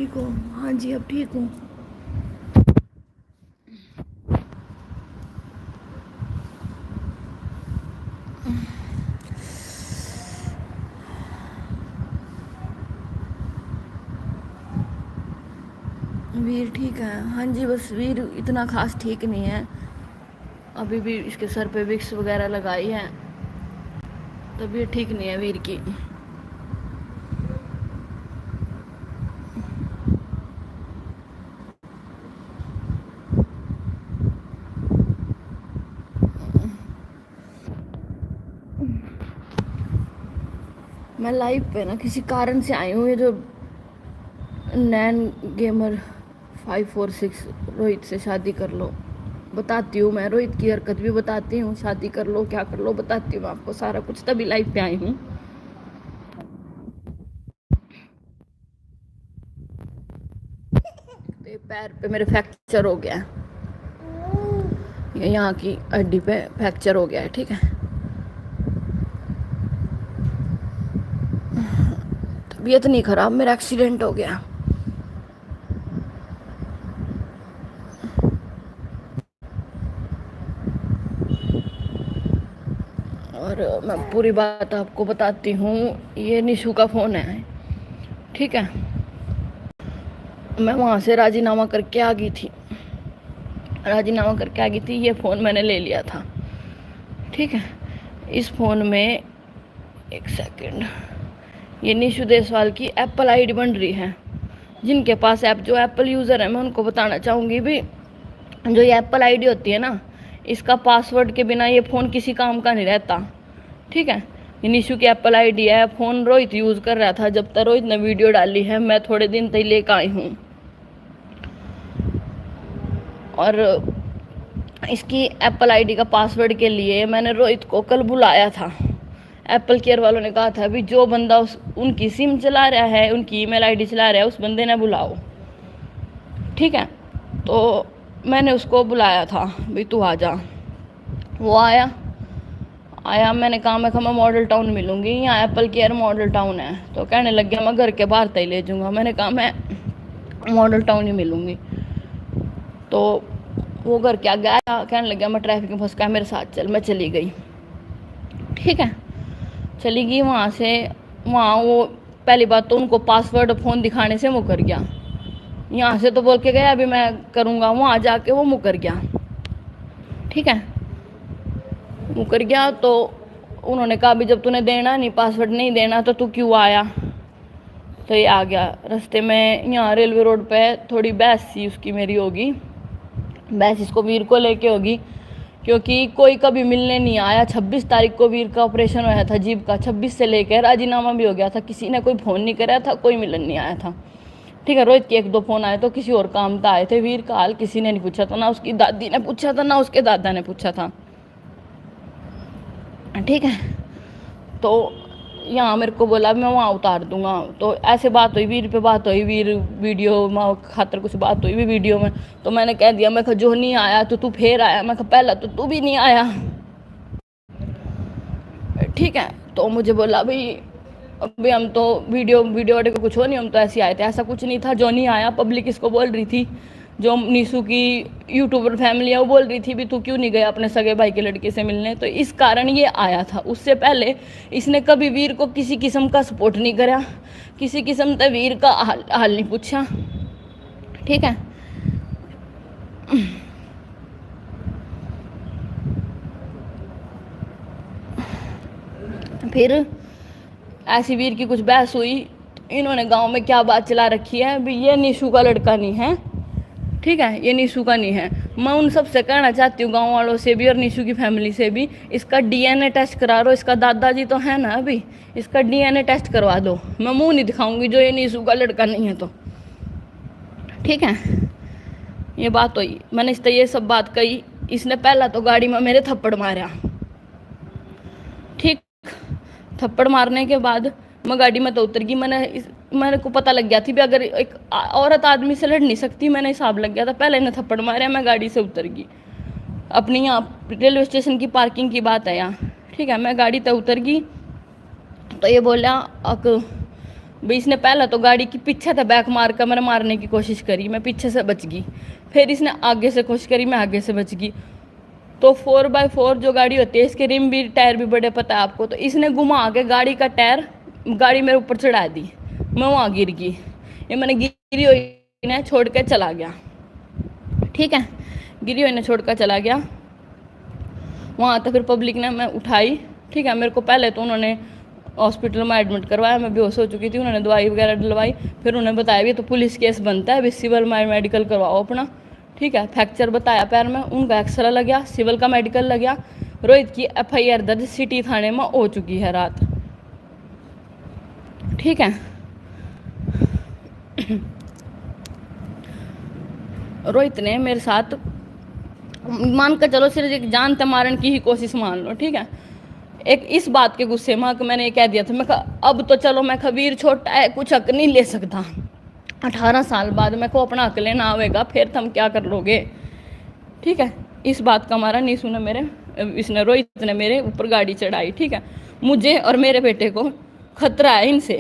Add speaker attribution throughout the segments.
Speaker 1: ठीक हो? हाँ जी, अब ठीक हूँ। वीर ठीक है? हाँ जी, बस वीर इतना खास ठीक नहीं है। अभी भी इसके सर पे विक्स वगैरह लगाई है, तबीयत ठीक नहीं है वीर की। मैं लाइव पे ना किसी कारण से आई हूँ। ये जो नैन गेमर 546 रोहित से शादी कर लो, बताती हूँ मैं। रोहित की हरकत भी बताती हूँ, शादी कर लो क्या कर लो बताती हूँ आपको सारा कुछ, तभी लाइव पे आई हूँ। तो पैर पे मेरे फ्रैक्चर हो गया है, यहाँ की हड्डी पे फ्रैक्चर हो गया है। ठीक है, तबीयत नहीं खराब, मेरा एक्सीडेंट हो गया। और मैं पूरी बात आपको बताती हूँ। ये निशु का फ़ोन है, ठीक है। मैं वहाँ से राजीनामा करके आ गई थी, राजीनामा करके आ गई थी। ये फ़ोन मैंने ले लिया था, ठीक है। इस फ़ोन में, एक सेकंड, ये निशु देसवाल की एप्पल आईडी बन रही है। जिनके पास ऐप, जो एप्पल यूज़र है, मैं उनको बताना चाहूँगी भी, जो ये एप्पल आईडी होती है ना, इसका पासवर्ड के बिना ये फ़ोन किसी काम का नहीं रहता, ठीक है। ये निशु की एप्पल आईडी है। फ़ोन रोहित यूज़ कर रहा था जब तक रोहित ने वीडियो डाली है, मैं थोड़े दिन तक लेकर आई हूँ। और इसकी एप्पल आईडी का पासवर्ड के लिए मैंने रोहित को कल बुलाया था। एप्पल केयर वालों ने कहा था अभी जो बंदा उनकी सिम चला रहा है, उनकी ईमेल आईडी चला रहा है, उस बंदे ने बुलाओ, ठीक है। तो मैंने उसको बुलाया था, भाई तू आ जा। वो आया। मैंने कहा मैं मॉडल टाउन मिलूंगी, यहाँ एप्पल केयर मॉडल टाउन है। तो कहने लग गया मैं घर के बाहर तक ले जाऊँगा। मैंने कहा मैं मॉडल टाउन ही मिलूंगी। तो वो घर क्या गया, कहने लग गया मैं ट्रैफिक में फंस गया, मेरे साथ चल। मैं चली गई, ठीक है, चली गई वहाँ से। वहाँ वो पहली बात तो उनको पासवर्ड फ़ोन दिखाने से मुकर गया। यहाँ से तो बोल के गया अभी मैं करूँगा, वहाँ जाके वो मुकर गया, ठीक है। मुकर गया तो उन्होंने कहा अभी जब तूने देना नहीं, पासवर्ड नहीं देना, तो तू क्यों आया। तो ये आ गया। रास्ते में यहाँ रेलवे रोड पे थोड़ी बहस सी उसकी मेरी होगी, बहस इसको वीर को लेके होगी, क्योंकि कोई कभी मिलने नहीं आया। 26 तारीख को वीर का ऑपरेशन हुआ था जीभ का, 26 से लेकर राजीनामा भी हो गया था। किसी ने कोई फ़ोन नहीं कराया था, कोई मिलन नहीं आया था, ठीक है। रोहित के 1-2 फ़ोन आए तो किसी और काम था आए थे। वीर का हाल किसी ने नहीं पूछा था, ना उसकी दादी ने पूछा था, ना उसके दादा ने पूछा था, ठीक है। तो यहाँ मेरे को बोला मैं वहाँ उतार दूंगा। तो ऐसे बात हुई, वीर पे बात हुई, वीर वीडियो माँ खातर कुछ बात हुई भी वीडियो में। तो मैंने कह दिया, मैं जो नहीं आया तो तू फिर आया। मैं पहला तो तू भी नहीं आया, ठीक है। तो मुझे बोला भाई अभी हम तो वीडियो वीडियो को कुछ हो नहीं, हम तो ऐसे आए थे। ऐसा कुछ नहीं था, जो नहीं आया पब्लिक इसको बोल रही थी, जो निशु की यूट्यूबर फैमिली है वो बोल रही थी भी तू क्यों नहीं गया अपने सगे भाई के लड़के से मिलने। तो इस कारण ये आया था। उससे पहले इसने कभी वीर को किसी किस्म का सपोर्ट नहीं करा, किसी किस्म से वीर का हाल नहीं पूछा, ठीक है। फिर ऐसी वीर की कुछ बहस हुई। इन्होंने गांव में क्या बात चला रखी है भी, ये निशु का लड़का नहीं है, ठीक है, ये निशु का नहीं है। मैं उन सब से कहना चाहती हूँ, गांव वालों से भी और निशु की फैमिली से भी, इसका डीएनए टेस्ट करा लो। इसका दादाजी तो है ना अभी, इसका डीएनए टेस्ट करवा दो। मैं मुंह नहीं दिखाऊंगी जो ये निशु का लड़का नहीं है तो, ठीक है। ये बात हुई, मैंने इससे ये सब बात कही। इसने पहला तो गाड़ी में मेरे थप्पड़ मारा, ठीक। थप्पड़ मारने के बाद मैं गाड़ी में तो उतर गई। मेरे को पता लग गया थी भी अगर एक औरत आदमी से लड़ नहीं सकती, मैंने हिसाब लग गया था। पहले इन्हें थप्पड़ मारे, मैं गाड़ी से उतर गई। अपनी यहाँ रेलवे स्टेशन की पार्किंग की बात है यहाँ, ठीक है। मैं गाड़ी से उतर गई तो ये बोला अक भाई इसने पहला तो गाड़ी की पीछे से बैक मार कर मैंने मारने की कोशिश करी, मैं पीछे से बच गई। फिर इसने आगे से कोशिश करी, मैं आगे से बच गई। तो 4x4 जो गाड़ी होती है, इसके रिम भी टायर भी बड़े, पता है आपको। तो इसने घुमा के गाड़ी का टायर, गाड़ी मेरे ऊपर चढ़ा दी, मैं वहां गिर गई। ये मैंने गिरी हुई ने छोड़ के चला गया, ठीक है, गिरी हुई ने छोड़ कर चला गया। वहां तक फिर पब्लिक ने मैं उठाई, ठीक है। मेरे को पहले तो उन्होंने हॉस्पिटल में एडमिट करवाया, मैं बेहोश हो चुकी थी। उन्होंने दवाई वगैरह डलवाई, फिर उन्होंने बताया भी तो पुलिस केस बनता है, अभी सिविल मेडिकल करवाओ अपना, ठीक है। फ्रैक्चर बताया पैर में, उनका एक्सरे लग गया, सिविल का मेडिकल लग गया। रोहित की FIR दर्ज सिटी थाने में हो चुकी है रात, ठीक है। रोहित ने मेरे साथ, मान कर चलो सिर्फ एक जान मारने की ही कोशिश मान लो, ठीक है। एक इस बात के गुस्से में कि मैंने ये कह दिया था, मैं अब तो चलो मैं खबीर छोटा है, कुछ हक नहीं ले सकता, 18 साल बाद मेरे को अपना हक लेना आवेगा, फिर तुम क्या कर लोगे, ठीक है। इस बात का हमारा नहीं सुना मेरे, इसने रोहित ने मेरे ऊपर गाड़ी चढ़ाई, ठीक है। मुझे और मेरे बेटे को खतरा है इनसे,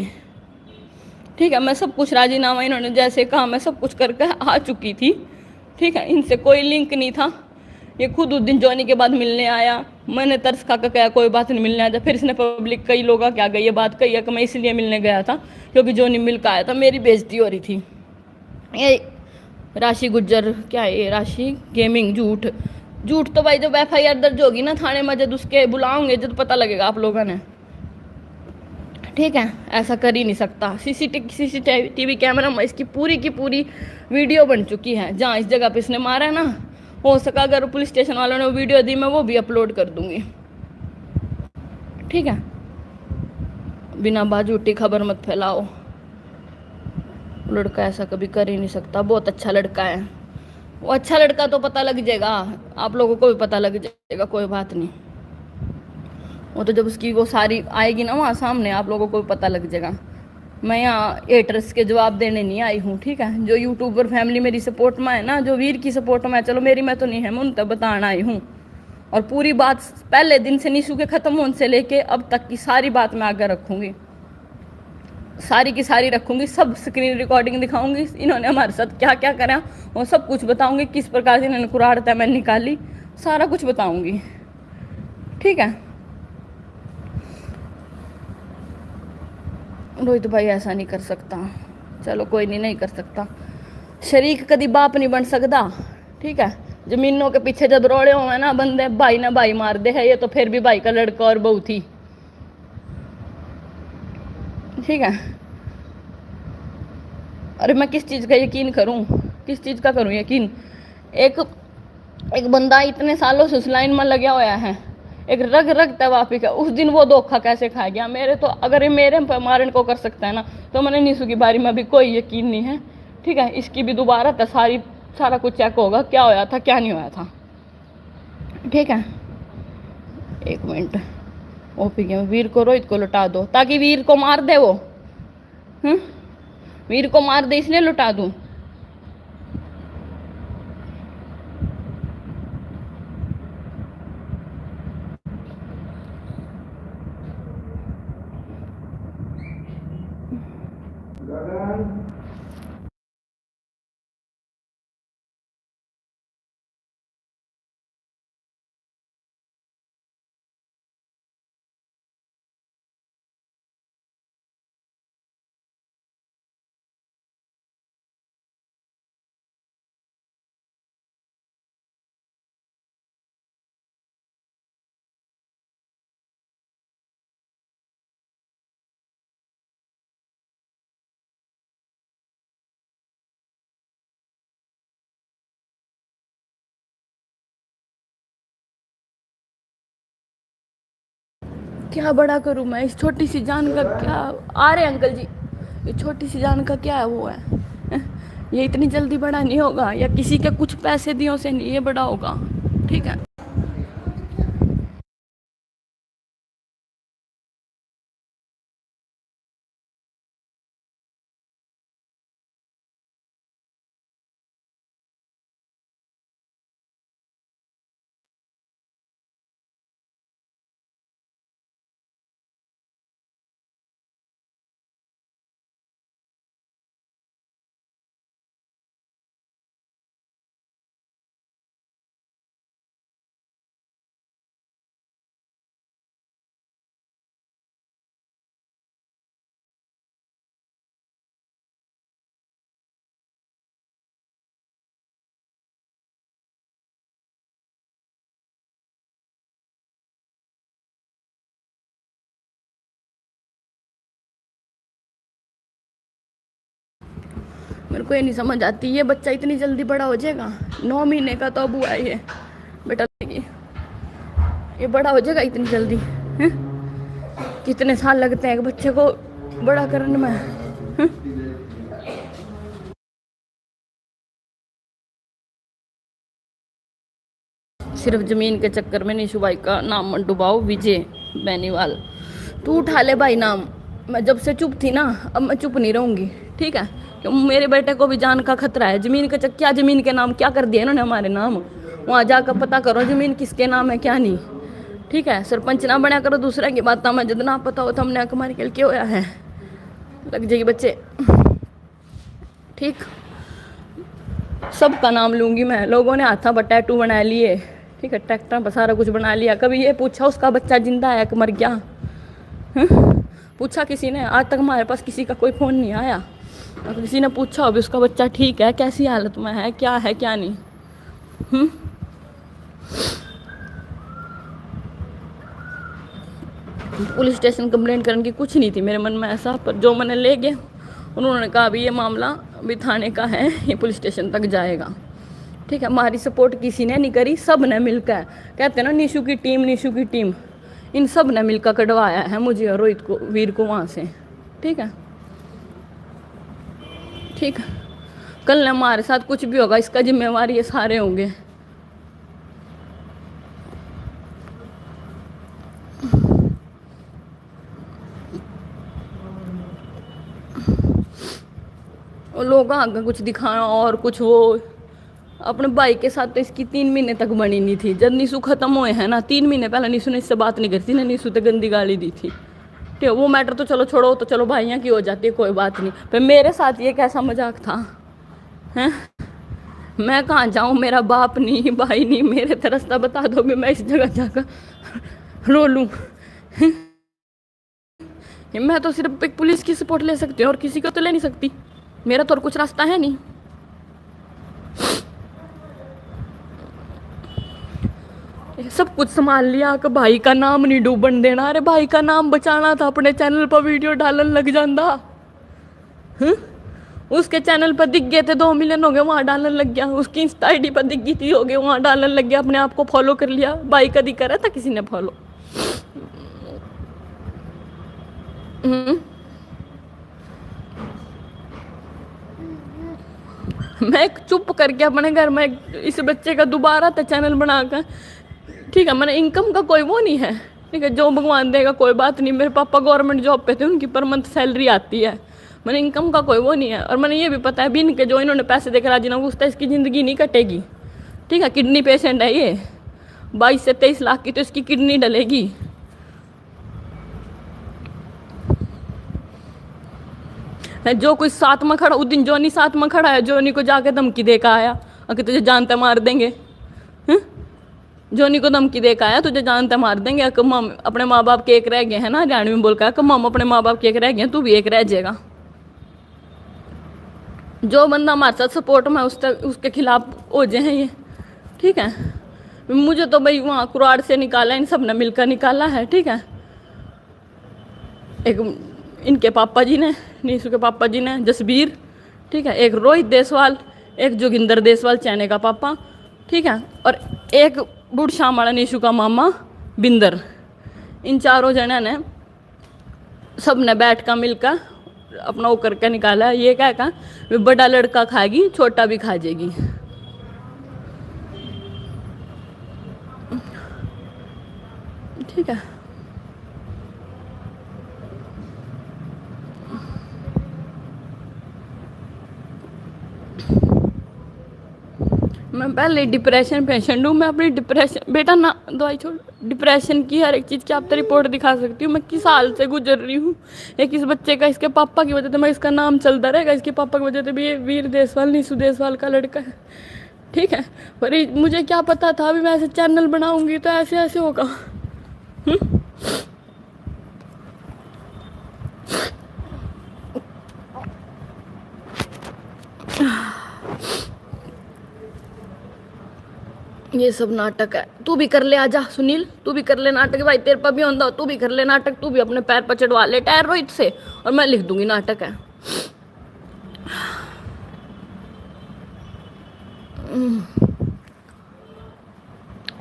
Speaker 1: ठीक है। मैं सब कुछ राजीनामा इन्होंने जैसे कहा मैं सब कुछ करके आ चुकी थी, ठीक है। इनसे कोई लिंक नहीं था। ये खुद उस दिन जॉनी के बाद मिलने आया, मैंने तरस खा कर कहा कोई बात नहीं मिलने आया। फिर इसने पब्लिक कई लोग क्या गई ये बात कही है कि मैं इसलिए मिलने गया था क्योंकि जॉनी मिल कर आया था, मेरी बेइज्जती हो रही थी। ये राशि गुज्जर क्या है, ये राशि गेमिंग, झूठ झूठ तो भाई जब FIR दर्ज होगी ना थाने में, जब उसके बुलाओगे जब पता लगेगा आप लोगों ने, ठीक है। ऐसा कर ही नहीं सकता। CCTV कैमरा में इसकी पूरी की पूरी वीडियो बन चुकी है, जहाँ इस जगह पे इसने मारा है ना। हो सका अगर पुलिस स्टेशन वालों ने वीडियो दी, मैं वो भी अपलोड कर दूंगी, ठीक है। बिना बाजूटी खबर मत फैलाओ, लड़का ऐसा कभी कर ही नहीं सकता, बहुत अच्छा लड़का है वो। अच्छा लड़का तो पता लग जाएगा, आप लोगों को भी पता लग जाएगा, कोई बात नहीं। वो तो जब उसकी वो सारी आएगी ना वहाँ सामने, आप लोगों को भी पता लग जाएगा। मैं यहाँ हेटर्स के जवाब देने नहीं आई हूँ, ठीक है। जो यूट्यूबर फैमिली मेरी सपोर्ट में है ना, जो वीर की सपोर्ट में है, चलो मेरी में तो नहीं है, मैं उन तक बताना आई हूँ। और पूरी बात पहले दिन से निशु के खत्म होने से लेके अब तक की सारी बात मैं आगे रखूंगी, सारी की सारी रखूंगी, सब स्क्रीन रिकॉर्डिंग दिखाऊंगी, इन्होंने हमारे साथ क्या क्या करा और सब कुछ बताऊंगी, किस प्रकार से इन्होंने कुराड़ता मैं निकाली, सारा कुछ बताऊंगी, ठीक है। रोहित भाई ऐसा नहीं कर सकता, चलो कोई नहीं, नहीं कर सकता। शरीक कभी बाप नहीं बन सकता, ठीक है। जमीनों के पीछे जब रोड़े हुए ना बंदे, भाई ना भाई मार दे है, ये तो फिर भी भाई का लड़का और बहू थी, ठीक है। अरे मैं किस चीज का यकीन करूं, किस चीज का करूं यकीन। एक एक बंदा इतने सालों से उस लाइन में लगा हुआ है, एक रग रग तवाफी का, उस दिन वो धोखा कैसे खा गया मेरे तो। अगर ये मेरे मारन को कर सकता है ना, तो मैंने निशु की बारी में भी कोई यकीन नहीं है, ठीक है। इसकी भी दोबारा तो सारा कुछ चेक होगा, क्या होया था क्या नहीं होया था, ठीक है। एक मिनट, OP के वीर को रोहित को लुटा दो ताकि वीर को मार दे वो, हम्म, वीर को मार दे इसलिए लुटा दूं। क्या बड़ा करूं मैं इस छोटी सी जान का, क्या आ रहे अंकल जी, ये छोटी सी जान का क्या है वो है, ये इतनी जल्दी बड़ा नहीं होगा, या किसी के कुछ पैसे दियों से नहीं ये बड़ा होगा, ठीक है। मेरे को ये नहीं समझ आती, ये बच्चा इतनी जल्दी बड़ा हो जाएगा? 9 महीने का तो अब हुआ है बेटा, ये बड़ा हो जाएगा इतनी जल्दी? हैं? कितने साल लगते हैं एक बच्चे को बड़ा करने में? हैं? सिर्फ जमीन के चक्कर में निशु भाई का नाम मत डुबाओ। विजय बेनीवाल, तू उठा ले भाई नाम। मैं जब से चुप थी ना, अब मैं चुप नहीं रहूंगी, ठीक है? क्यों मेरे बेटे को भी जान का खतरा है। जमीन के क्या जमीन के नाम क्या कर दिया इन्होंने हमारे नाम? वहाँ जाकर पता करो जमीन किसके नाम है क्या नहीं, ठीक है? सरपंच ना बना करो दूसरे की बात में, जब ना पता हो तो हमने हमारे खेल के होया है, लग जाएगी बच्चे, ठीक? सबका नाम लूंगी मैं। लोगों ने हाथा पर टैटू बना लिए, ठीक है? ट्रैक्टर पर सारा कुछ बना लिया। कभी ये पूछा उसका बच्चा जिंदा है कि मर गया? पूछा किसी ने? आज तक हमारे पास किसी का कोई फ़ोन नहीं आया। और किसी ने पूछा अभी उसका बच्चा ठीक है, कैसी हालत में है, क्या नहीं? पुलिस स्टेशन कंप्लेंट करने की कुछ नहीं थी मेरे मन में ऐसा, पर जो मैंने ले गए उन्होंने कहा अभी ये मामला अभी थाने का है, ये पुलिस स्टेशन तक जाएगा, ठीक है? हमारी सपोर्ट किसी ने नहीं करी, सब ने मिलकर, कहते हैं ना निशु की टीम, इन सब ने मिलकर कटवाया है मुझे और रोहित को, वीर को वहाँ से, ठीक है? ठीक, कल हमारे साथ कुछ भी होगा इसका जिम्मेवार ये सारे होंगे। लोग आगे कुछ दिखाना और कुछ वो। अपने भाई के साथ तो इसकी 3 महीने तक बनी नहीं थी। जब निशु खत्म हुए हैं ना, 3 महीने पहले निशु ने इससे बात नहीं करती ना, निशु तो गंदी गाली दी थी, ठीक है? वो मैटर तो चलो छोड़ो, तो चलो भाइयाँ की हो जाती है, कोई बात नहीं। पर मेरे साथ ये कैसा मजाक था, हैं? मैं कहाँ जाऊँ, मेरा बाप नहीं, भाई नहीं, मेरे तो रास्ता बता दो भी मैं इस जगह जाकर रो लूँ। मैं तो सिर्फ एक पुलिस की सपोर्ट ले सकती हूँ और किसी को तो ले नहीं सकती। मेरा तो और कुछ रास्ता है नहीं। सब कुछ संभाल लिया कि भाई का नाम नहीं डूबन देना। अरे भाई का नाम बचाना था, अपने चैनल पर वीडियो डालन लग जाता। उसके चैनल पर दिख गए थे 2 मिलियन हो गए, वहाँ डालन लग गया। उसकी इंस्टा आईडी पर दिख गई थी, हो गए, वहाँ डालन लग गया। अपने आप को फॉलो कर लिया। भाई कभी करा था किसी ने फॉलो? मैं चुप करके अपने घर में इस बच्चे का दोबारा था चैनल बनाकर, ठीक है? मैंने इनकम का कोई वो नहीं है, ठीक है? जो भगवान देगा कोई बात नहीं। मेरे पापा गवर्नमेंट जॉब पे थे, उनकी पर मंथ सैलरी आती है। मैंने इनकम का कोई वो नहीं है। और मैंने ये भी पता है बिन के जो इन्होंने पैसे देकर राजीनामा पूछता है, इसकी ज़िंदगी नहीं कटेगी, ठीक है? किडनी पेशेंट है ये, 22 से 23 लाख की तो इसकी किडनी डलेगी। जो कोई साथ में खड़ा, उस दिन जोनी साथ में खड़ा है, जोनी को जाके धमकी देकर आया कि तुझे जानते मार देंगे। जोनी को धमकी देकर आया, तुझे जानते मार देंगे। अपने माँ बाप के एक रह गए हैं ना, हरियाणवी में बोल कर कि मम अपने माँ बाप के एक रह गए, तू भी एक रह जाएगा। जो बंदा हमारे साथ सपोर्ट में उसके खिलाफ हो जाए ये, ठीक है? मुझे तो भाई वहाँ कुराड़ से निकाला, इन सब ने मिलकर निकाला है, ठीक है? एक इनके पापा जी ने, निशु के पापा जी ने, जसबीर, ठीक है? एक रोहित देसवाल, एक जोगिंदर देसवाल चैने का पापा, ठीक है? और एक बुढ़ शाम वाला निशु का मामा बिंदर। इन चारों जने ने सब ने बैठ कर मिलकर अपना वो करके निकाला। ये क्या कहा, बड़ा लड़का खाएगी छोटा भी खा जाएगी, ठीक है? मैं पहले डिप्रेशन पेशेंट हूँ। मैं अपनी डिप्रेशन, बेटा ना दवाई छोड़, डिप्रेशन की हर एक चीज़ की आप तो रिपोर्ट दिखा सकती हूँ। मैं किस हाल से गुजर रही हूँ। एक इस बच्चे का, इसके पापा की वजह से मैं, इसका नाम चलता रहेगा, इसके पापा की वजह से भी ये वीर देसवाल, निशु देसवाल का लड़का है, ठीक है? पर मुझे क्या पता था अभी मैं ऐसे चैनल बनाऊंगी तो ऐसे ऐसे होगा। ये सब नाटक है। तू भी कर ले, आजा सुनील, तू भी कर ले नाटक भाई, तेरे पर भी होता, तू भी कर ले नाटक। तू भी अपने पैर पर चढ़वा ले टायर रोहित से, और मैं लिख दूंगी नाटक है।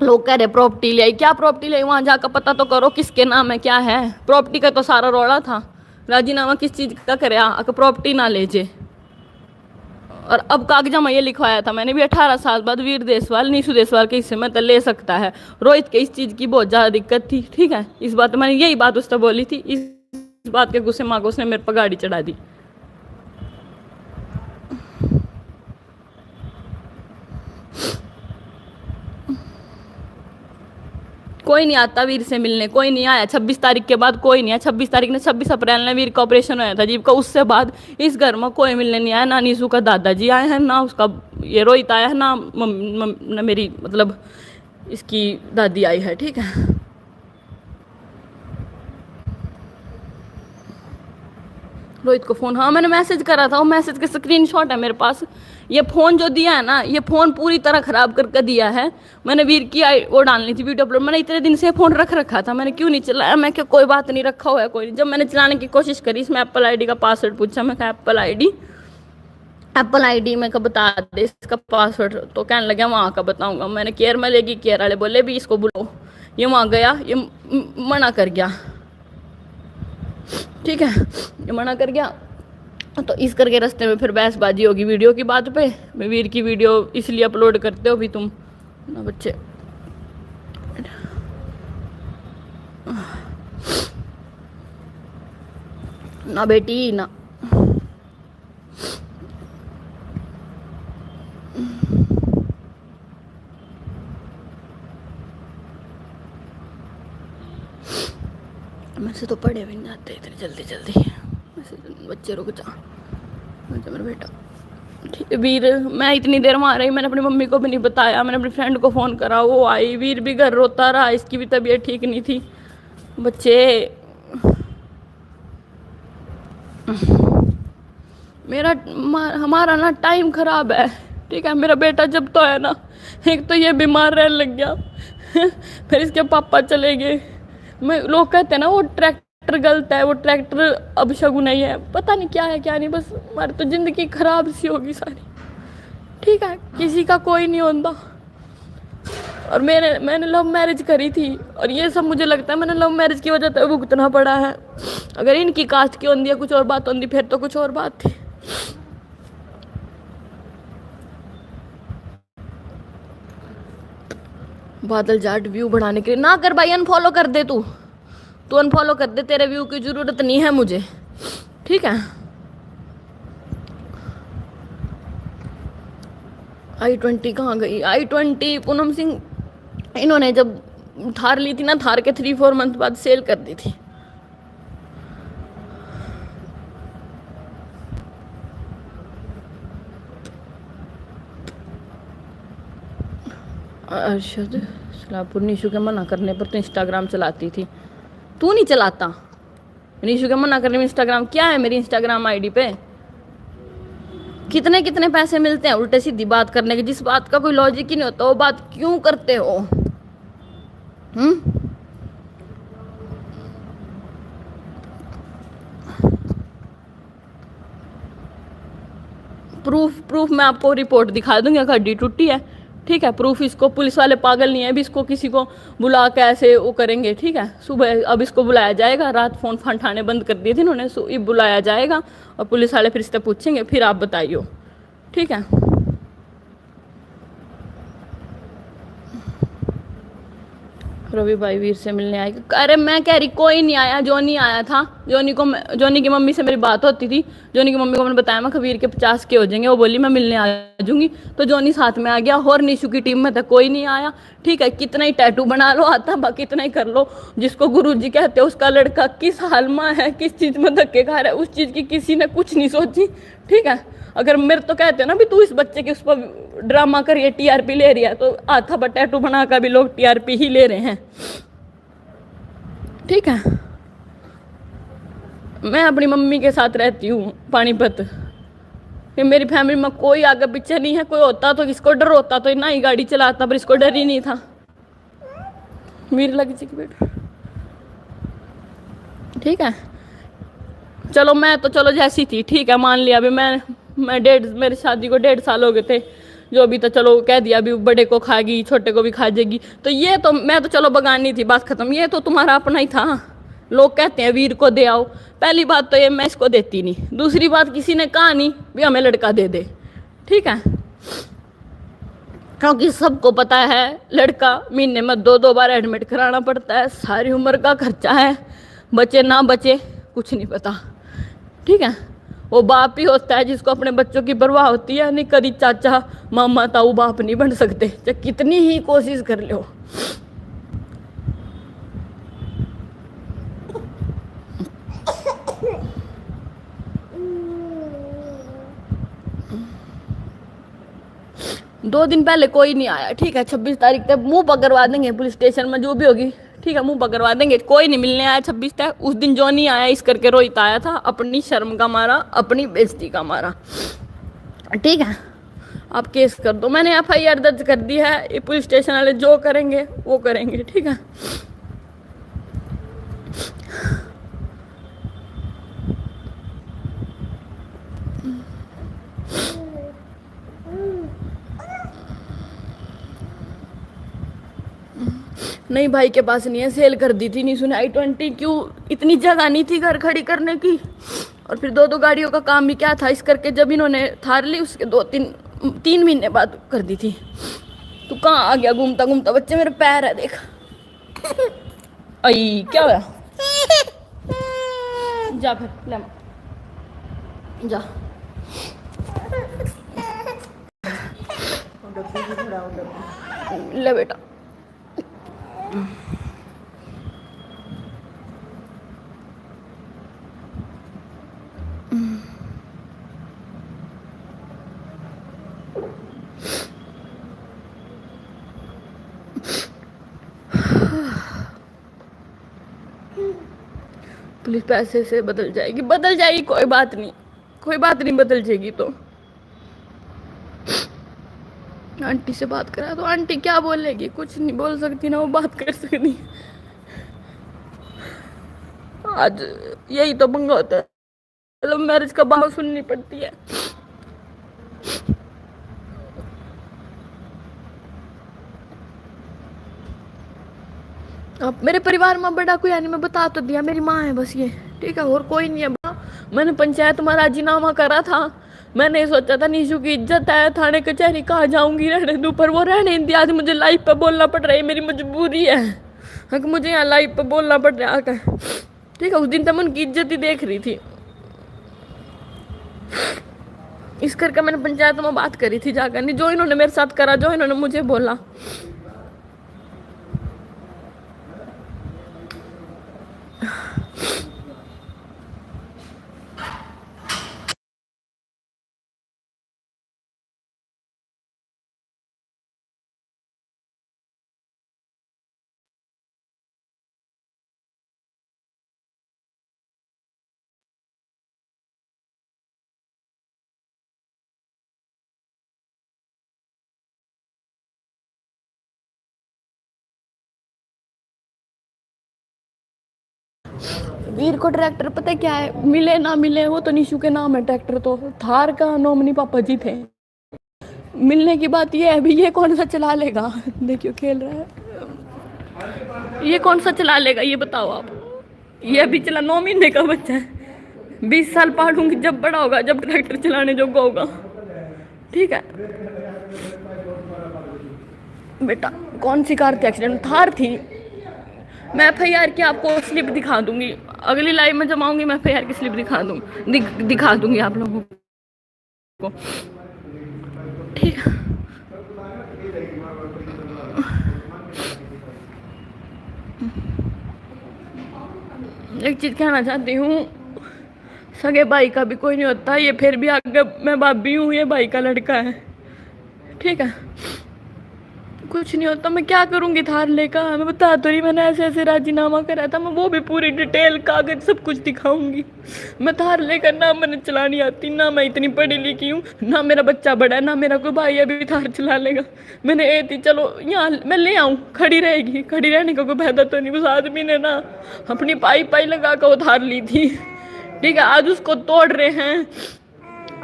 Speaker 1: लोग कह रहे प्रॉपर्टी ले आई, क्या प्रॉपर्टी ले आई, वहां जाकर पता तो करो किसके नाम है, क्या है। प्रॉपर्टी का तो सारा रौला था, राजीनामा किस चीज का करया, अगर प्रॉपर्टी ना ले जे। और अब कागजा में ये लिखवाया था मैंने भी 18 साल बाद वीर देसवाल नीशू देसवाल के हिस्से में तो ले सकता है। रोहित के इस चीज की बहुत ज्यादा दिक्कत थी, ठीक है। इस बात मैंने यही बात उससे बोली थी, इस बात के गुस्से माँ को उसने मेरे पर गाड़ी चढ़ा दी। कोई नहीं आता वीर से मिलने, कोई नहीं आया 26 तारीख के बाद, कोई नहीं आया। 26 तारीख ने 26 अप्रैल ने वीर का ऑपरेशन होया था जीव का, उससे बाद इस घर में कोई मिलने नहीं आया। ना नीशू का दादाजी आए हैं, ना उसका ये रोहित आया है, ना मेरी मतलब इसकी दादी आई है, ठीक है। रोहित को फोन, हाँ मैंने मैसेज करा था, वो मैसेज के स्क्रीनशॉट है मेरे पास। ये फोन जो दिया है ना, ये फोन पूरी तरह खराब करके दिया है। मैंने वीर की वो डालनी थी वीडियो अपलोड, मैंने इतने दिन से फोन रख रखा था, मैंने क्यों नहीं चलाया। मैं क्या कोई बात नहीं, रखा हुआ है कोई नहीं। जब मैंने चलाने की कोशिश करी, इसमें एप्पल आईडी का पासवर्ड पूछा, मैं कहा एप्पल आईडी में का बता दे इसका पासवर्ड, तो कहने लगे वहाँ का बताऊंगा। मैंने केयर में लेगी, केयर वाले बोले भी इसको बुलाओ, ये वहाँ गया, ये मना कर गया, ठीक है, ये मना कर गया। तो इस करके रास्ते में फिर बहसबाजी होगी वीडियो की बात पे। मैं वीर की वीडियो इसलिए अपलोड करते हो भी तुम ना बच्चे, ना बेटी ना। मेरे से तो पढ़े भी नहीं जाते इतनी जल्दी जल्दी, बच्चे रुक जा, मेरा बेटा। वीर, मैं इतनी देर वहाँ रही, मैंने अपनी मम्मी को भी नहीं बताया, मैंने अपनी फ्रेंड को फ़ोन करा, वो आई। वीर भी घर रोता रहा, इसकी भी तबीयत ठीक नहीं थी। बच्चे हमारा ना टाइम खराब है, ठीक है। मेरा बेटा जब तो है ना, एक तो ये बीमार रहने लग गया, फिर इसके पापा चले गए। लोग कहते हैं ना वो ट्रैक्टर गलत है, वो ट्रैक्टर अब शगुन नहीं है, पता नहीं क्या है क्या नहीं, बस हमारी तो जिंदगी खराब सी होगी सारी, ठीक है। किसी का कोई नहीं होता। और मैंने लव मैरिज करी थी, और ये सब मुझे लगता है मैंने लव मैरिज की वजह से भुगतना पड़ा है। अगर इनकी कास्ट की होती है कुछ और बात होती, फिर तो कुछ और बात थी। बादल जाट व्यू बढ़ाने के लिए ना कर भाई, अनफॉलो कर दे, तू अनफॉलो कर दे, तेरे व्यू की जरूरत नहीं है मुझे, ठीक है। i20 कहाँ गई? i20 पूनम सिंह, इन्होंने जब थार ली थी ना, थार के 3-4 मंथ बाद सेल कर दी थी। अरशद सलापुर, नीशू के मना करने पर तो इंस्टाग्राम चलाती थी, तू नहीं चलाता। नीशू के मना करने में इंस्टाग्राम क्या है? मेरी इंस्टाग्राम आईडी पे कितने कितने पैसे मिलते हैं उल्टे सीधी बात करने के, जिस बात का कोई लॉजिक ही नहीं होता, वो बात क्यों करते हो? प्रूफ मैं आपको रिपोर्ट दिखा दूंगी, हड्डी टूटी है, ठीक है। प्रूफ, इसको पुलिस वाले पागल नहीं है, अभी इसको किसी को बुला के ऐसे वो करेंगे, ठीक है। सुबह अब इसको बुलाया जाएगा, रात फोन ठाने बंद कर दिए थे इन्होंने, बुलाया जाएगा और पुलिस वाले फिर इससे पूछेंगे, फिर आप बताइयो, ठीक है। रवि भाई वीर से मिलने आएगा, अरे मैं कह रही कोई नहीं आया, जोनी आया था। जोनी की मम्मी से मेरी बात होती थी, जोनी की मम्मी को मैंने बताया मैं वीर के 50 के हो जाएंगे, वो बोली मैं मिलने आ जाऊंगी, तो जोनी साथ में आ गया। और निशु की टीम में तो कोई नहीं आया, ठीक है। कितना ही टैटू बना लो आता, बाकी कितना ही कर लो, जिसको गुरुजी कहते हैं उसका लड़का किस हाल में है, किस चीज में धक्के खा रहा है, उस चीज की किसी ने कुछ नहीं सोची, ठीक है। अगर मेरे तो कहते हैं ना भी तू इस बच्चे के उस पर ड्रामा करिए, टीआरपी ले रही है, तो आथा पर टैटू बना कर भी लोग टीआरपी ही ले रहे हैं, ठीक है। मैं अपनी मम्मी के साथ रहती हूँ पानीपत, कि मेरी फैमिली में कोई आगे पीछे नहीं है। कोई होता तो किसको डर होता तो ना ही गाड़ी चलाता, पर इसको डर ही नहीं था। वीर लग जी बेटा, ठीक है। चलो मैं तो चलो जैसी थी, ठीक है, मान लिया। अभी मैं मेरी शादी को 1.5 साल हो गए थे, जो भी, तो चलो कह दिया अभी बड़े को खाएगी छोटे को भी खा जाएगी, तो ये तो मैं तो चलो बगानी थी, बात खत्म। ये तो तुम्हारा अपना ही था। लोग कहते हैं वीर को दे आओ, पहली बात तो ये मैं इसको देती नहीं, दूसरी बात किसी ने कहा नहीं भी हमें लड़का दे दे, ठीक है, क्योंकि सबको पता है लड़का महीने में 2-2 बार एडमिट कराना पड़ता है, सारी उम्र का खर्चा है, बचे ना बचे कुछ नहीं पता, ठीक है। वो बाप ही होता है जिसको अपने बच्चों की परवाह होती है, नहीं कभी चाचा मामा ताऊ बाप नहीं बन सकते, चाहे कितनी ही कोशिश कर लो। दो दिन पहले कोई नहीं आया, ठीक है, 26 तारीख तक मुंह पकड़वा देंगे पुलिस स्टेशन में, जो भी होगी, ठीक है, मुंह पकड़वा देंगे। कोई नहीं मिलने आया 26 तक, उस दिन जो नहीं आया इस करके रोहित आया था, अपनी शर्म का मारा, अपनी बेइज्जती का मारा, ठीक है। आप केस कर दो, मैंने FIR दर्ज कर दी है, ये पुलिस स्टेशन वाले जो करेंगे वो करेंगे, ठीक है। नहीं भाई के पास नहीं है, सेल कर दी थी, नहीं सुना I-20, क्यों, इतनी जगह नहीं थी घर खड़ी करने की, और फिर 2-2 गाड़ियों का काम भी क्या था, इस करके जब इन्होंने थार ली उसके 2-3 महीने बाद कर दी थी। तू कहाँ आ गया घूमता घूमता, बच्चे मेरे पैर है देख। आई क्या हुआ, जा फिर ले जा, ले बेटा। पुलिस पैसे से बदल जाएगी, बदल जाएगी, कोई बात नहीं, कोई बात नहीं, बदल जाएगी। तो आंटी से बात करा तो आंटी क्या बोलेगी, कुछ नहीं बोल सकती ना, वो बात कर सकती। आज यही तो पंगा होता है, लव मैरिज का बात सुननी पड़ती है। अब मेरे परिवार में बड़ा कोई नहीं, मैं बता तो दिया, मेरी माँ है बस ये, ठीक है, और कोई नहीं है। मैंने पंचायत में राजीनामा करा था, मैंने सोचा था निशु की इज्जत है, थाने कचहरी कहाँ जाऊंगी रहने दूं, पर वो रहने नहीं दिया। आज मुझे लाइव पे बोलना पड़ रहा है, मेरी मजबूरी है, मुझे यहाँ लाइव पे बोलना पड़ रहा है, ठीक है। उस दिन तक मैं उनकी इज्जत ही देख रही थी, इस करके मैंने पंचायत में बात करी थी जाकर, नहीं जो इन्होंने मेरे साथ करा, जो इन्होंने मुझे बोला। वीर को ट्रैक्टर पता क्या है, मिले ना मिले वो तो निशु के नाम है ट्रैक्टर, तो थार का नॉमिनी पापा जी थे। मिलने की बात ये है, अभी ये कौन सा चला लेगा, देखियो खेल रहा है, ये कौन सा चला लेगा ये बताओ आप। ये अभी चला 9 महीने का बच्चा है, 20 साल पढ़ूंगी जब बड़ा होगा, जब ट्रैक्टर चलाने जोगा होगा, ठीक है। बेटा कौन सी कार थी, एक्सीडेंट थार थी। मैं FIR की आपको स्लिप दिखा दूंगी, अगली लाइव में जब आऊंगी मैं FIR की स्लिप दिखा दूंगी आप लोगों को, ठीक है। एक चीज कहना चाहती हूँ, सगे भाई का भी कोई नहीं होता, ये फिर भी आगे मैं भाभी हूँ, ये भाई का लड़का है, ठीक है। कुछ नहीं होता, मैं क्या करूंगी थार लेकर, मैं बता तो रही, मैंने ऐसे ऐसे राजीनामा करा था, मैं वो भी पूरी डिटेल कागज सब कुछ दिखाऊंगी। मैं थार लेकर, ना मैंने चलानी आती, ना मैं इतनी पढ़ी लिखी हूँ, ना मेरा बच्चा बड़ा है, ना मेरा कोई भाई अभी थार चला लेगा। मैंने ए थी चलो यहाँ मैं ले आऊँ, खड़ी रहेगी, खड़ी रहने का कोई फायदा तो नहीं। उस आदमी ने ना अपनी पाई लगा कर वो थार ली थी, ठीक है, आज उसको तोड़ रहे हैं,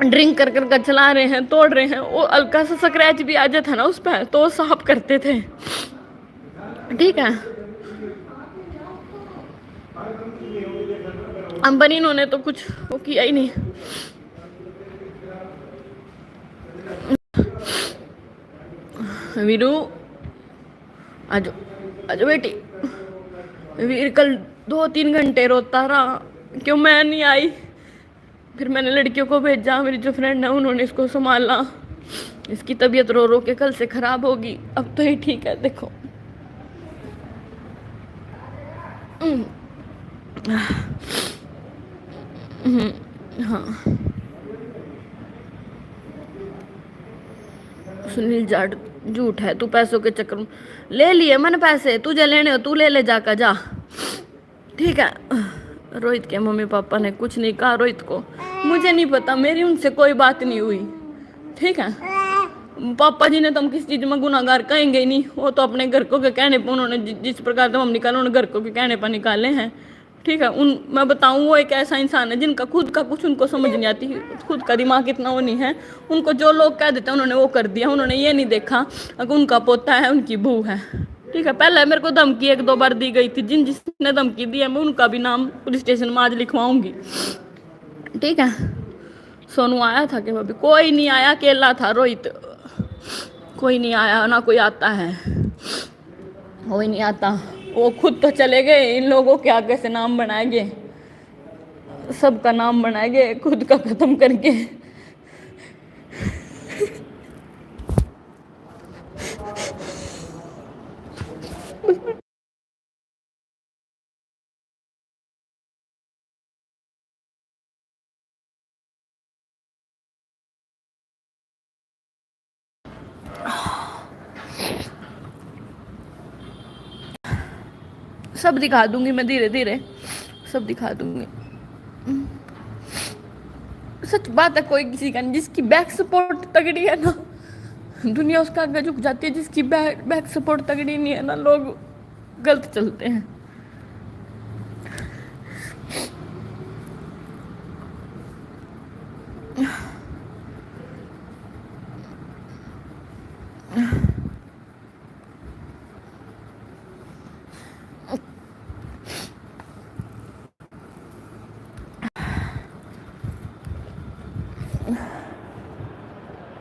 Speaker 1: ड्रिंक कर कर चला रहे हैं, तोड़ रहे हैं, वो हल्का सा स्क्रैच भी आ जाता है ना उस पर तो साफ करते थे। ठीक है, अंबनी इन्होंने तो कुछ वो किया ही नहीं। वीरू आजो आजो बेटी। वीर कल 2-3 घंटे रोता रहा, क्यों मैं नहीं आई। फिर मैंने लड़कियों को भेजा, मेरी जो फ्रेंड है उन्होंने इसको संभाला। इसकी तबीयत रो रो के कल से खराब होगी, अब तो ही ठीक है। देखो हाँ, सुनील जाट झूठ है, तू पैसों के चक्कर में ले लिए मैंने पैसे, तुझे लेने हो तू ले ले जाकर जा। ठीक है, रोहित के मम्मी पापा ने कुछ नहीं कहा रोहित को, मुझे नहीं पता, मेरी उनसे कोई बात नहीं हुई। ठीक है, पापा जी ने तो हम किसी चीज में गुनाहगार कहेंगे ही नहीं, वो तो अपने घर को के कहने पर उन्होंने जिस प्रकार से हम निकाले उन्होंने घर को के कहने पर निकाले हैं। ठीक है, मैं बताऊं वो एक ऐसा इंसान है जिनका खुद का कुछ उनको समझ नहीं आती, खुद का दिमाग इतना वो नहीं है। उनको जो लोग कह देते हैं उन्होंने वो कर दिया, उन्होंने ये नहीं देखा अगर उनका पोता है उनकी बहू है। ठीक है, पहले मेरे को धमकी 1-2 बार दी गई थी, जिसने धमकी दी है मैं उनका भी नाम पुलिस स्टेशन में आज लिखवाऊंगी। ठीक है, सोनू आया था कि भाभी, कोई नहीं आया, अकेला था रोहित, कोई नहीं आया, ना कोई आता है, कोई नहीं आता। वो खुद तो चले गए, इन लोगों के आगे से नाम बनाएंगे, सबका नाम बनाएंगे, खुद का खत्म करके। सब दिखा दूंगी मैं, धीरे धीरे सब दिखा दूंगी। सच बात है, कोई किसी का नहीं, जिसकी बैक सपोर्ट तगड़ी है ना दुनिया उसका आगे झुक जाती है, जिसकी बैक सपोर्ट तगड़ी नहीं है ना लोग गलत चलते हैं।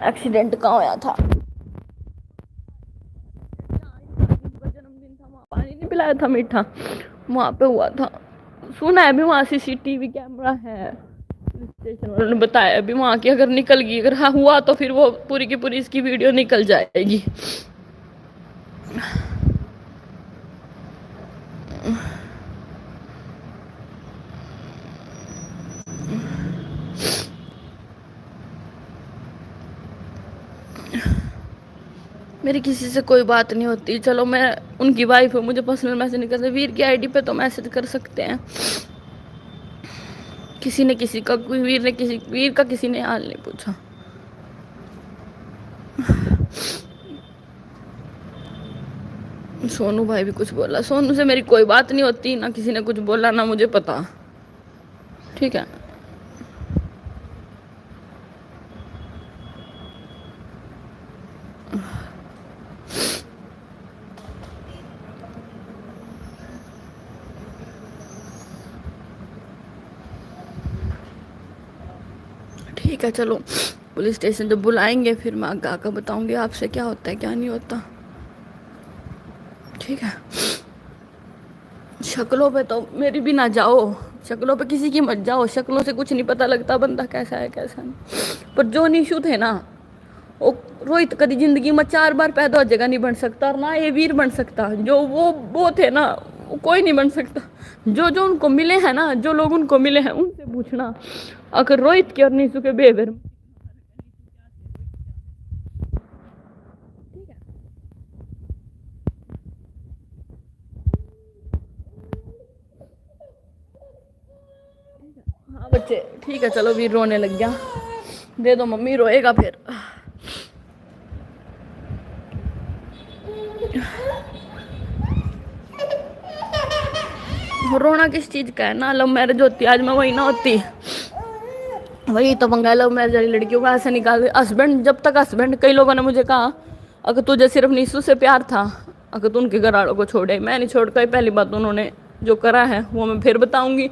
Speaker 1: एक्सीडेंट कहाँ होया था, जन्मदिन था, वहाँ पानी नहीं पिलाया था मीठा, वहाँ पे हुआ था। सुना है अभी वहाँ CCTV कैमरा है, पुलिस स्टेशन वालों ने बताया अभी वहाँ की अगर निकल गई, अगर हाँ हुआ तो फिर वो पूरी की पूरी इसकी वीडियो निकल जाएगी। मेरी किसी से कोई बात नहीं होती, चलो मैं उनकी वाइफ हूँ, मुझे पर्सनल मैसेज नहीं करते, वीर की आईडी पे तो मैसेज कर सकते हैं। किसी ने किसी का, वीर का किसी ने हाल नहीं पूछा। सोनू भाई भी कुछ बोला, सोनू से मेरी कोई बात नहीं होती, ना किसी ने कुछ बोला ना मुझे पता। ठीक है, ठीक है, चलो पुलिस स्टेशन जब बुलाएंगे फिर मैं आगे आकर बताऊंगी आपसे क्या होता है क्या नहीं होता। ठीक है, शक्लों पे तो मेरी भी ना जाओ, शक्लों पे किसी की मत जाओ, शक्लों से कुछ नहीं पता लगता बंदा कैसा है कैसा नहीं। पर जो निशु थे ना, वो रोहित कभी जिंदगी में 4 बार पैदा हो जगह नहीं बन सकता, और ना ये वीर बन सकता। जो वो थे ना, वो कोई नहीं बन सकता। जो जो उनको मिले हैं ना, जो लोग उनको मिले हैं उनसे पूछना, अगर रोहित के और निशु के बिहेवियर हाँ बच्चे, ठीक है, चलो वीर रोने लग गया, दे दो मम्मी, रोएगा फिर। रोना किस चीज का है ना, लव मैरिज होती आज मैं वही ना होती, वही तो पंगा, लव मैरिज वाली लड़कियों को ऐसे निकाल, हस्बैंड जब तक हस्बैंड, कई लोगों ने मुझे कहा अगर तुझे सिर्फ नीसू से प्यार था, अगर तू उनके घर वालों को छोड़े, मैं नहीं छोड़ पाई। पहली बात उन्होंने जो करा है वो मैं फिर बताऊंगी।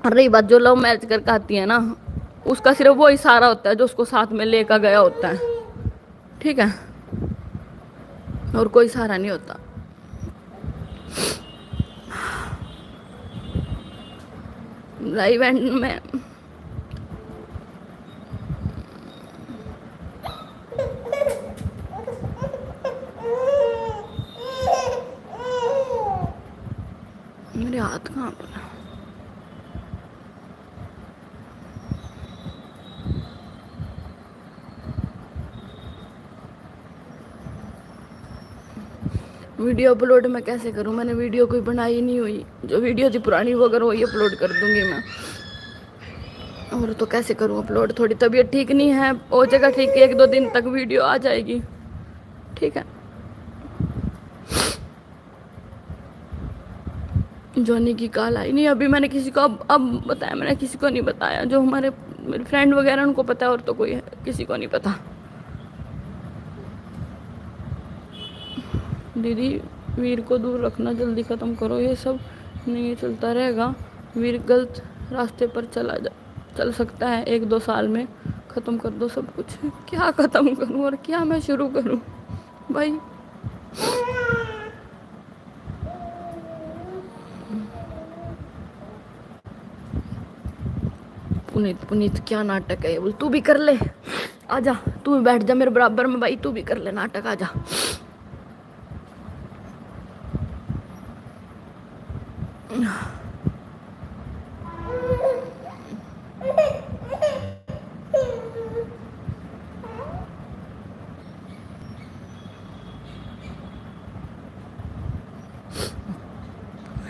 Speaker 1: और रही बात जो लव मैरिज करके आती है ना, उसका सिर्फ वो इशारा होता है जो उसको साथ में लेकर गया होता है, ठीक है, और कोई सहारा नहीं होता। लाइव एंड में मेरे हाथ कहाँ पर, वीडियो अपलोड मैं कैसे करूं? मैंने वीडियो कोई बनाई नहीं हुई, जो वीडियो थी पुरानी वो अगर वही अपलोड कर दूंगी मैं, और तो कैसे करूं अपलोड? थोड़ी तबीयत ठीक नहीं है, हो जाएगा ठीक, 1-2 दिन तक वीडियो आ जाएगी, ठीक है। जॉनी की कॉल आई नहीं अभी, मैंने किसी को अब बताया, मैंने किसी को नहीं बताया, जो हमारे मेरे फ्रेंड वगैरह उनको पता है, और तो कोई है, किसी को नहीं पता। दीदी वीर को दूर रखना, जल्दी ख़त्म करो, ये सब नहीं चलता रहेगा। वीर गलत रास्ते पर चल सकता है, 1-2 साल में ख़त्म कर दो सब कुछ। क्या ख़त्म करूं और क्या मैं शुरू करूं भाई? पुनीत पुनीत क्या नाटक है? बोल तू भी कर ले, आजा, तू भी बैठ जा मेरे बराबर में भाई, तू भी कर ले नाटक, आजा।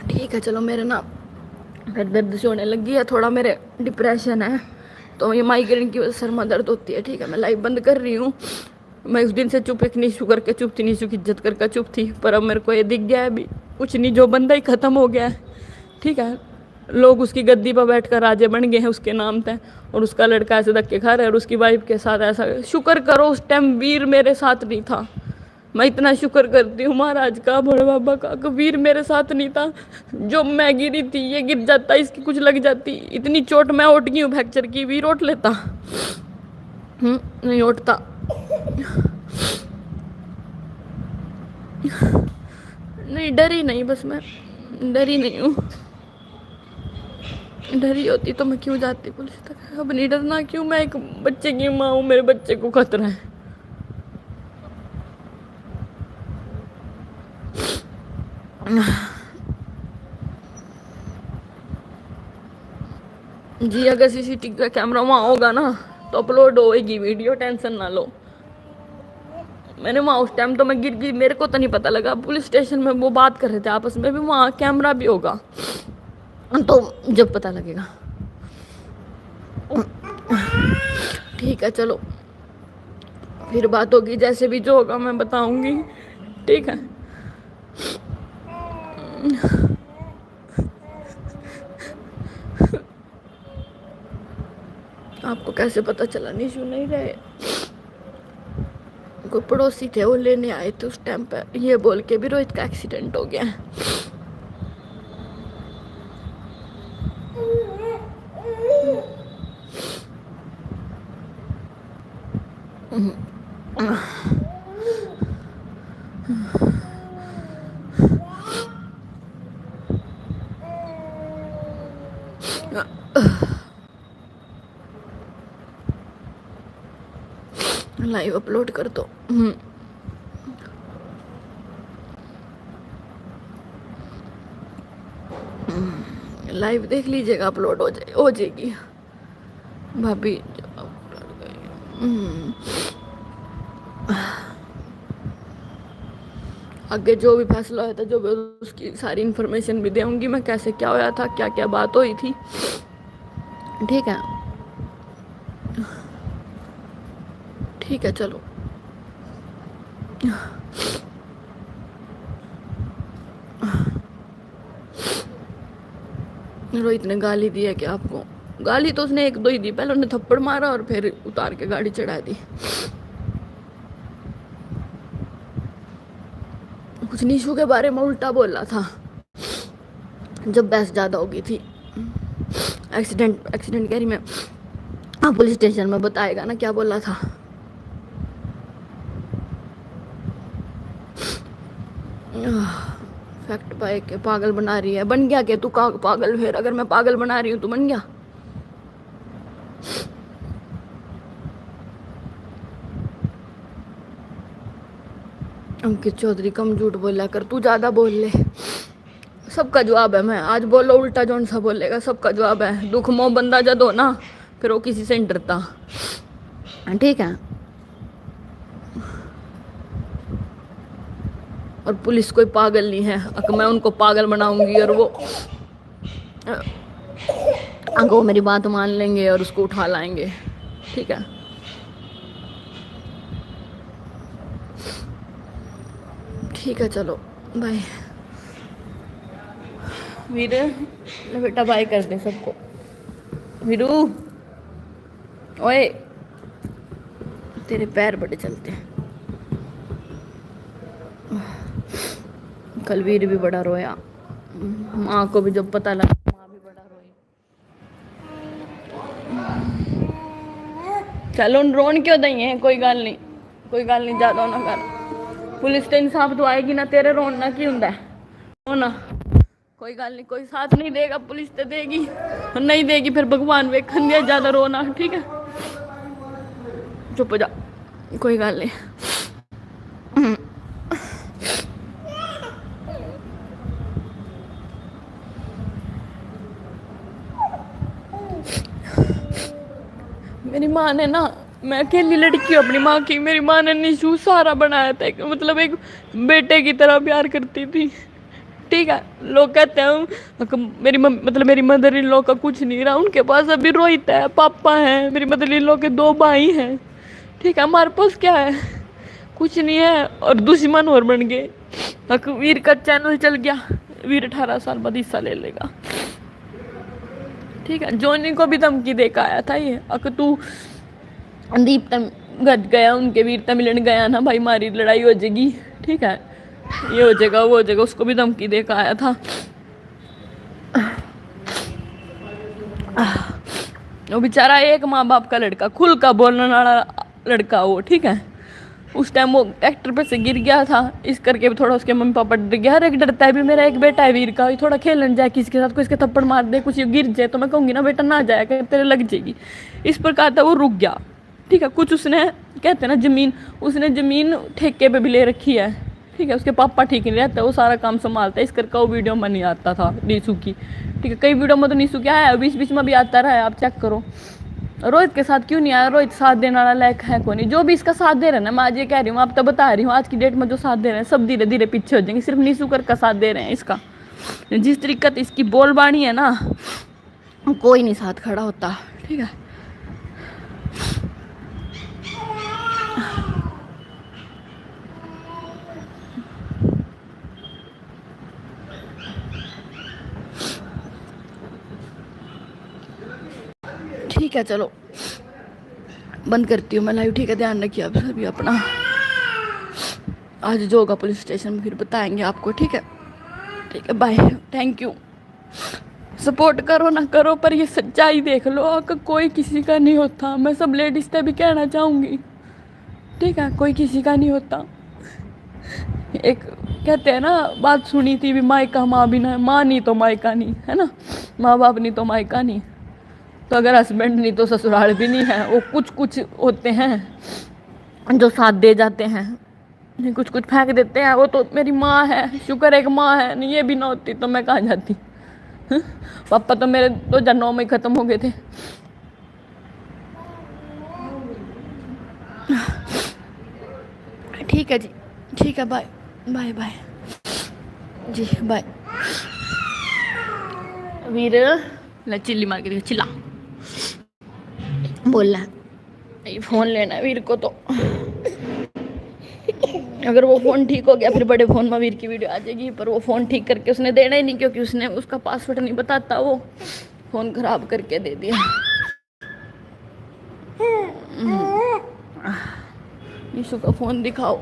Speaker 1: ठीक है चलो, मेरे ना फिर दर्द से होने लगी है थोड़ा, मेरे डिप्रेशन है, तो ये माइग्रेन की वजह से सर में दर्द होती है, ठीक है। मैं लाइव बंद कर रही हूँ। मैं उस दिन से चुप, एक नीशू करके चुप थी, नीशू की इज्जत करके चुप थी, पर अब मेरे को ये दिख गया है अभी कुछ नहीं, जो बंदा ही ख़त्म हो गया है, ठीक है। लोग उसकी गद्दी पर बैठ कर राजे बन गए हैं उसके नाम पे, और उसका लड़का ऐसे धक्के खा रहा है, और उसकी वाइफ के साथ ऐसा। शुक्र करो उस टाइम वीर मेरे साथ नहीं था, मैं इतना शुक्र करती हूँ महाराज का, भोले बाबा का, वीर मेरे साथ नहीं था। जो मैं गिरी थी, ये गिर जाता, इसकी कुछ लग जाती, इतनी चोट मैं उठ गई हूँ फ्रैक्चर की, वीर उठ लेता? नहीं उठता। नहीं डरी नहीं, बस मैं डरी नहीं हूँ, डरी होती तो मैं क्यों जाती पुलिस तक? अब नहीं डरना, क्यों? मैं एक बच्चे की माँ हूँ, मेरे बच्चे को खतरा है। जी अगर सीसीटीवी का कैमरा वहाँ होगा ना तो अपलोड होएगी वीडियो, टेंशन ना लो। मैंने वहाँ उस टाइम तो मैं गिर गई, मेरे को तो नहीं पता लगा, पुलिस स्टेशन में वो बात कर रहे थे आपस में भी, वहाँ कैमरा भी होगा तो जब पता लगेगा। ठीक है चलो, फिर बात होगी, जैसे भी जो होगा मैं बताऊंगी, ठीक है। आपको कैसे पता चला? नीशू नहीं रहे, कोई पड़ोसी थे वो लेने आए थे उस टाइम पे, ये बोल के भी रोहित का एक्सीडेंट हो गया। लाइव अपलोड कर दो। लाइव देख लीजिएगा, अपलोड हो जाएगी भाभी। आगे जो भी फैसला होता है, जो भी उसकी सारी इन्फॉर्मेशन भी दूंगी मैं, कैसे क्या होया था, क्या क्या बात हुई थी, ठीक है। ठीक है चलो, रोहित ने गाली दी है क्या आपको? गाली तो उसने एक दो ही दी, पहले उन्हें थप्पड़ मारा और फिर उतार के गाड़ी चढ़ा दी। कुछ निशु के बारे में उल्टा बोला था जब बहस ज्यादा हो गई थी। एक्सीडेंट कह रही मैं, हाँ पुलिस स्टेशन में बताएगा ना क्या बोला था। फैक्ट पाए के पागल बना रही है। बन गया के तू पागल? फिर अगर मैं पागल बना रही हूँ तू बन गया? अंकित चौधरी कम झूठ बोला कर, तू ज्यादा बोल ले। सबका जवाब है, मैं आज बोलो उल्टा जौन सा बोलेगा सबका जवाब है। दुख मोह बंदा जद हो ना फिर वो किसी से नहीं डरता, ठीक है। और पुलिस कोई पागल नहीं है, अगर मैं उनको पागल बनाऊंगी और वो अगर वो मेरी बात मान लेंगे और उसको उठा लाएंगे, ठीक है। ठीक है चलो बाय। वीर बेटा बाय कर दे सबको। वीरू ओए तेरे पैर बड़े चलते हैं। कल वीर भी बड़ा रोया, माँ को भी जब पता लगा माँ भी बड़ा रोई। चलो रोन क्यों दई है? कोई गल नहीं ज्यादा ना कर। पुलिस तो इंसाफ तो आएगी ना, तेरे रोना की हुंदा है? रोना कोई गल नहीं, कोई साथ नहीं देगा पुलिस तो देगी, और नहीं देगी फिर भगवान वेखन दिया। ज्यादा रोना ठीक है, चुप हो जा, कोई गल नहीं। मेरी माँ ने ना, मैं अकेली लड़की हूँ अपनी माँ की, मेरी माँ ने निशु सारा बनाया था, मतलब एक बेटे की तरह प्यार करती थी, ठीक है। लोग कहते हैं मेरी मतलब मेरी मदर इन लॉ का कुछ नहीं रहा, उनके पास अभी रोहित है, पापा है, मेरी मदर इन लॉ के 2 भाई हैं, ठीक है। हमारे पास क्या है? कुछ नहीं है, और दुश्मन और बन गए। वीर का चैनल चल गया, वीर 18 साल बाद हिस्सा ले लेगा, ठीक है। जोनी को भी धमकी दे के आया था ये, अगर तू दीप गज गया उनके वीर मिलन गया ना भाई, मारी लड़ाई हो जाएगी, ठीक है, ये हो जाएगा वो हो जाएगा, उसको भी धमकी दे के आया था। वो बेचारा एक माँ बाप का लड़का, खुल का बोलने वाला लड़का वो, ठीक है। उस टाइम वो ट्रैक्टर पे से गिर गया था, इस करके भी थोड़ा उसके मम्मी पापा डर गया। हर एक डरता है भी, मेरा एक बेटा है वीर का, थोड़ा खेलन जाए किसी के साथ, कोई इसके थप्पड़ मार दे, कुछ गिर जाए तो मैं कहूँगी ना बेटा ना जाया कर, तेरे लग जाएगी। इस प्रकार था वो रुक गया, ठीक है। कुछ उसने कहते ना जमीन, उसने जमीन ठेके पे भी ले रखी है, ठीक है। उसके पापा ठीक नहीं रहता, वो सारा काम संभालता है, इस करके वो वीडियो में नहीं आता था नीसू की, ठीक है। कई वीडियो में तो नीसू क्या है, बीच बीच में भी आता रहा है, आप चेक करो। रोहित के साथ क्यों नहीं आया? रोहित साथ देने वाला लायक है कौन नहीं, जो भी इसका साथ दे रहे हैं ना, मैं आज ये कह रही हूँ, आप तो बता रही हूँ, आज की डेट में जो साथ दे रहे हैं सब धीरे धीरे पीछे हो जाएंगे, सिर्फ नीसू का साथ दे रहे हैं। इसका जिस तरीके से इसकी बोलबाणी है ना, कोई नहीं साथ खड़ा होता, ठीक है। ठीक है चलो बंद करती हूँ मैं लाइव, ठीक है। ध्यान रखिए आप सभी अपना, आज जो होगा पुलिस स्टेशन में फिर बताएंगे आपको, ठीक है। ठीक है बाय, थैंक यू। सपोर्ट करो ना करो, पर ये सच्चाई देख लो, अगर कोई किसी का नहीं होता, मैं सब लेडीज से भी कहना चाहूँगी, ठीक है। कोई किसी का नहीं होता। एक कहते हैं ना, बात सुनी थी भी, मायका माँ भी ना, माँ नहीं तो मायका नहीं, है ना, माँ बाप नहीं तो मायका नहीं, तो अगर हस्बैंड नहीं तो ससुराल भी नहीं है। वो कुछ कुछ होते हैं जो साथ दे जाते हैं, कुछ कुछ फेंक देते हैं। वो तो मेरी माँ है, शुक्र एक माँ है, नहीं ये भी ना होती तो मैं कहाँ जाती। पापा तो मेरे 2009 में ख़त्म हो गए थे। ठीक है जी, ठीक है, बाय बाय बाय जी, बाय। वीर चिल्ली मार के चिल्ला बोलना है, फोन लेना है वीर को। तो अगर वो फ़ोन ठीक हो गया फिर बड़े फ़ोन में वीर की वीडियो आ जाएगी, पर वो फ़ोन ठीक करके उसने देना ही नहीं, क्योंकि उसने उसका पासवर्ड नहीं बताता वो, फ़ोन खराब करके दे दिया। यीशु का फ़ोन दिखाओ।